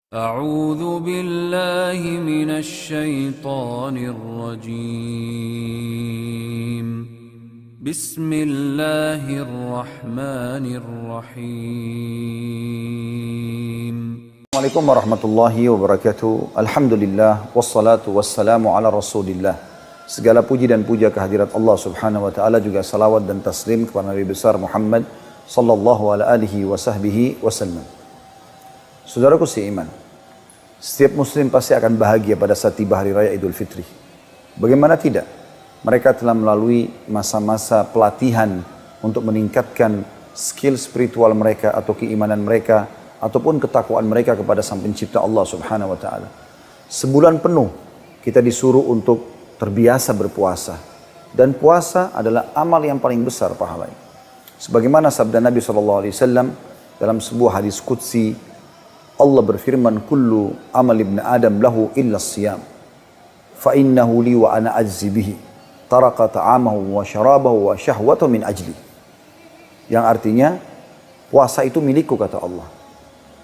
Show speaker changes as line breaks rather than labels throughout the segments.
أعوذ بالله من الشيطان الرجيم بسم الله الرحمن الرحيم
Assalamualaikum warahmatullahi wabarakatuh. Alhamdulillah wassalatu wassalamu ala Rasulillah. Segala puji dan puja kehadirat Allah Subhanahu wa taala, juga salawat dan taslim kepada Nabi besar Muhammad sallallahu alaihi wasallam. Saudaraku seiman, setiap muslim pasti akan bahagia pada saat tiba hari raya Idul Fitri. Bagaimana tidak? Mereka telah melalui masa-masa pelatihan untuk meningkatkan skill spiritual mereka atau keimanan mereka ataupun ketakwaan mereka kepada Sang Pencipta Allah Subhanahu wa taala. Sebulan penuh kita disuruh untuk terbiasa berpuasa, dan puasa adalah amal yang paling besar pahalanya. Sebagaimana sabda Nabi SAW dalam sebuah hadis qudsi, Allah berfirman, kullu amal ibn Adam lahu illa siyam, fa innahu li wa ana ajzi bihi, taraka ta'amahu wa syarabahu wa syahwatahu min ajli. Yang artinya, puasa itu milikku kata Allah.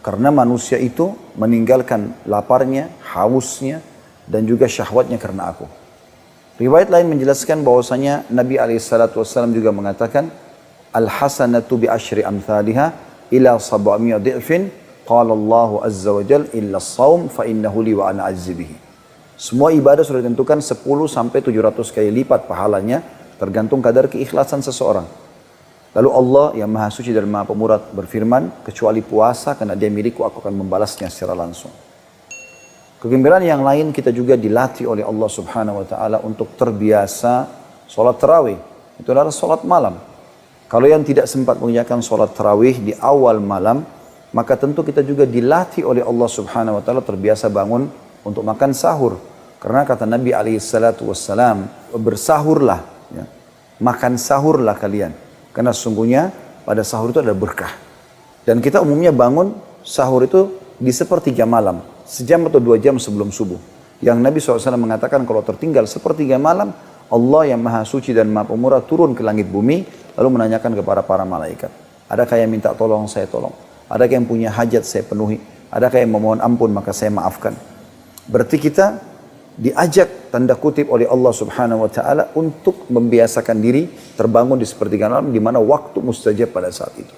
Karena manusia itu meninggalkan laparnya, hausnya, dan juga syahwatnya karena aku. Riwayat lain menjelaskan bahwasanya Nabi SAW juga mengatakan, al-hasanatu bi asyri amthaliha ila sab'ami'a di'fin, qala Allah azza wa jal illa as-saum fa innahu li wa ana ajzi bihi. Semua ibadah sudah ditentukan 10 sampai 700 kali lipat pahalanya, tergantung kadar keikhlasan seseorang. Lalu Allah yang Maha Suci dan Maha Pemurah berfirman, kecuali puasa karena dia milikku, aku akan membalasnya secara langsung. Kegembiraan yang lain, kita juga dilatih oleh Allah Subhanahu wa taala untuk terbiasa salat tarawih. Itu adalah salat malam. Kalau yang tidak sempat mengerjakan salat tarawih di awal malam, maka tentu kita juga dilatih oleh Allah Subhanahu wa taala terbiasa bangun untuk makan sahur. Karena kata Nabi SAW, bersahurlah, ya. Makan sahurlah kalian. Karena sesungguhnya pada sahur itu ada berkah. Dan kita umumnya bangun sahur itu di sepertiga malam, sejam atau 2 jam sebelum subuh. Yang Nabi SAW mengatakan kalau tertinggal sepertiga malam, Allah yang Maha Suci dan Maha Pemurah turun ke langit bumi, lalu menanyakan kepada para malaikat, adakah yang minta tolong, saya tolong. Adakah yang punya hajat, saya penuhi. Adakah yang memohon ampun, maka saya maafkan. Berarti kita diajak tanda kutip oleh Allah Subhanahu wa taala untuk membiasakan diri terbangun di sepertiga malam, di mana waktu mustajab pada saat itu.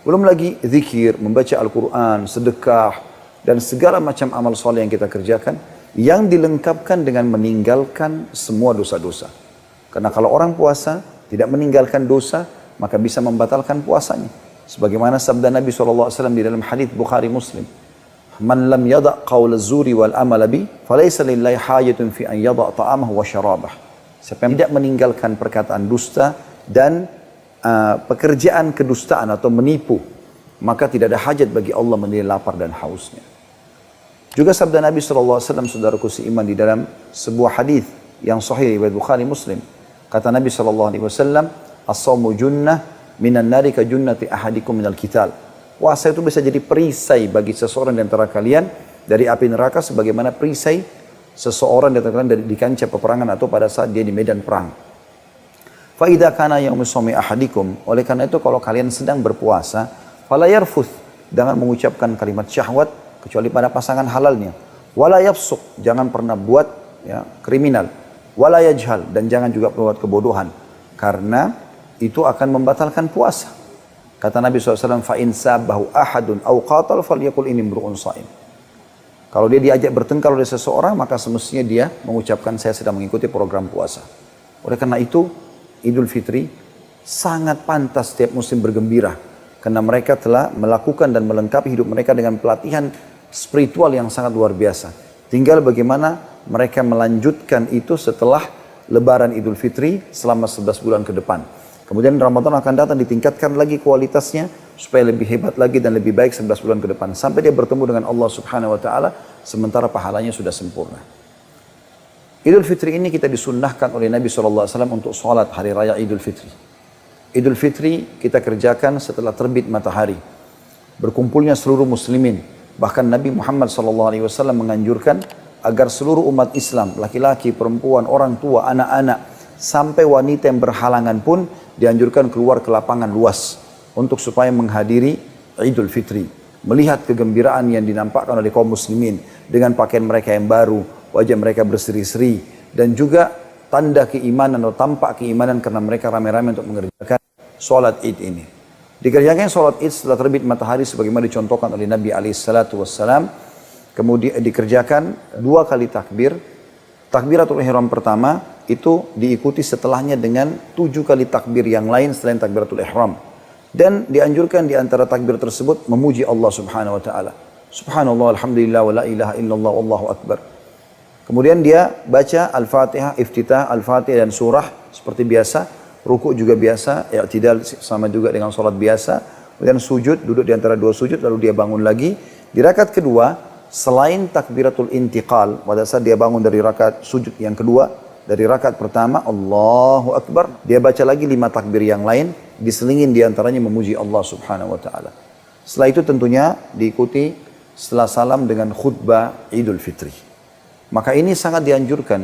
Belum lagi zikir, membaca Al-Quran, sedekah, dan segala macam amal soleh yang kita kerjakan, yang dilengkapkan dengan meninggalkan semua dosa-dosa. Karena kalau orang puasa tidak meninggalkan dosa, maka bisa membatalkan puasanya. Sebagaimana sabda Nabi SAW di dalam hadits Bukhari Muslim, man lam yada' qawl az-zuri wal amal bi falaysa lillahi hajatun fi an yada' ta'amahu wa syarabah. Siapa yang tidak meninggalkan perkataan dusta dan pekerjaan kedustaan atau menipu, maka tidak ada hajat bagi Allah menilai lapar dan hausnya. Juga sabda Nabi SAW, saudaraku seiman, di dalam sebuah hadis yang sahih riwayat Bukhari Muslim, kata Nabi SAW, as-sawmu junnah minan nari ka junnati ahadikum minal qital. Puasa itu bisa jadi perisai bagi seseorang di antara kalian dari api neraka, sebagaimana perisai seseorang di antara kalian di kancah peperangan atau pada saat dia di medan perang. Fa idza kana yaumus shaumi ahadikum, oleh karena itu kalau kalian sedang berpuasa, fala yarfuth, jangan mengucapkan kalimat syahwat kecuali pada pasangan halalnya. Wala yafsuq, jangan pernah buat kriminal. Wala yajhal, dan jangan juga buat kebodohan. Karena itu akan membatalkan puasa. Kata Nabi SAW, fa'in sabahu ahadun au qatal falyaqul inni imru'un sha'im. Kalau dia diajak bertengkar oleh seseorang, maka semestinya dia mengucapkan saya sedang mengikuti program puasa. Oleh karena itu, Idul Fitri sangat pantas setiap muslim bergembira. Karena mereka telah melakukan dan melengkapi hidup mereka dengan pelatihan spiritual yang sangat luar biasa. Tinggal bagaimana mereka melanjutkan itu setelah Lebaran Idul Fitri selama 11 bulan ke depan. Kemudian Ramadan akan datang, ditingkatkan lagi kualitasnya supaya lebih hebat lagi dan lebih baik 11 bulan ke depan. Sampai dia bertemu dengan Allah Subhanahu wa ta'ala, sementara pahalanya sudah sempurna. Idul Fitri ini kita disunnahkan oleh Nabi SAW untuk sholat hari raya Idul Fitri. Idul Fitri kita kerjakan setelah terbit matahari. Berkumpulnya seluruh muslimin. Bahkan Nabi Muhammad SAW menganjurkan agar seluruh umat Islam, laki-laki, perempuan, orang tua, anak-anak, sampai wanita yang berhalangan pun dianjurkan keluar ke lapangan luas untuk supaya menghadiri Idul Fitri. melihat kegembiraan yang dinampakkan oleh kaum muslimin dengan pakaian mereka yang baru, wajah mereka berseri-seri, dan juga tanda keimanan atau tampak keimanan karena mereka ramai-ramai untuk mengerjakan sholat id ini. Dikerjakan sholat id setelah terbit matahari sebagaimana dicontohkan oleh Nabi SAW. Kemudian dikerjakan 2 kali takbir. Takbiratul ihram pertama itu diikuti setelahnya dengan 7 kali takbir yang lain selain takbiratul ihram. Dan dianjurkan di antara takbir tersebut memuji Allah Subhanahu wa taala. Subhanallah, alhamdulillah, wa la ilaha illallah, wallahu akbar. Kemudian dia baca Al-Fatihah, iftitah, Al-Fatihah dan surah seperti biasa. Ruku juga biasa, i'tidal sama juga dengan salat biasa. Kemudian sujud, duduk di antara 2 sujud, lalu dia bangun lagi. Di rakaat kedua, selain takbiratul intiqal, pada saat dia bangun dari rakaat sujud yang kedua, dari rakaat pertama, Allahu Akbar, dia baca lagi 5 takbir yang lain, diselingin diantaranya memuji Allah Subhanahu wa ta'ala. Setelah itu tentunya diikuti setelah salam dengan khutbah Idul Fitri. Maka ini sangat dianjurkan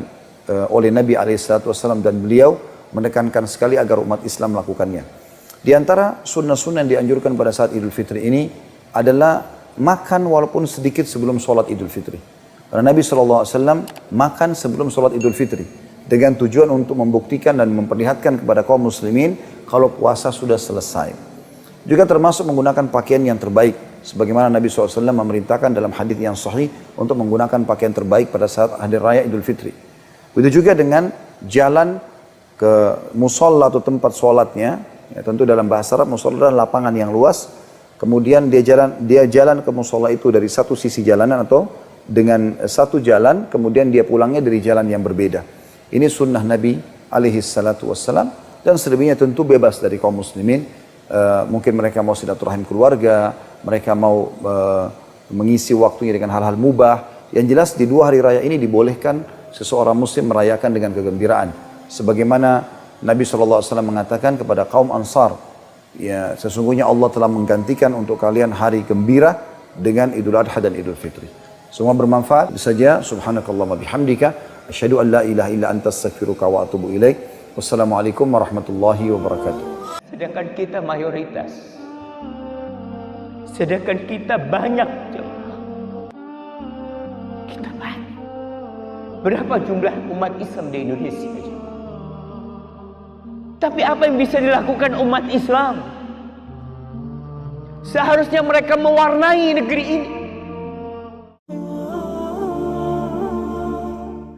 oleh Nabi SAW dan beliau menekankan sekali agar umat Islam melakukannya. Di antara sunnah-sunnah yang dianjurkan pada saat Idul Fitri ini adalah makan walaupun sedikit sebelum sholat Idul Fitri. Karena Nabi SAW makan sebelum sholat Idul Fitri dengan tujuan untuk membuktikan dan memperlihatkan kepada kaum muslimin kalau puasa sudah selesai. Juga termasuk menggunakan pakaian yang terbaik, sebagaimana Nabi SAW memerintahkan dalam hadis yang sahih untuk menggunakan pakaian terbaik pada saat hari raya Idul Fitri. Begitu juga dengan jalan ke musolla atau tempat sholatnya, ya, tentu dalam bahasa Arab musolla adalah lapangan yang luas. Kemudian dia jalan ke musola itu dari satu sisi jalanan atau dengan satu jalan, kemudian dia pulangnya dari jalan yang berbeda. Ini sunnah Nabi SAW, dan selebihnya tentu bebas dari kaum muslimin. Mungkin mereka mau silaturahim keluarga, mereka mau mengisi waktunya dengan hal-hal mubah. Yang jelas di 2 hari raya ini dibolehkan seseorang muslim merayakan dengan kegembiraan. Sebagaimana Nabi SAW mengatakan kepada kaum Ansar, ya, sesungguhnya Allah telah menggantikan untuk kalian hari gembira dengan Idul Adha dan Idul Fitri. Semua bermanfaat. Saja subhanakallahumma bihamdika asyhadu an la ilaha illa anta astaghfiruka wa atubu ilaik. Wassalamualaikum warahmatullahi wabarakatuh.
Sedangkan kita mayoritas. Sedangkan kita banyak. Kita banyak. Berapa jumlah umat Islam di Indonesia? Tapi apa yang bisa dilakukan umat Islam? Seharusnya mereka mewarnai negeri ini.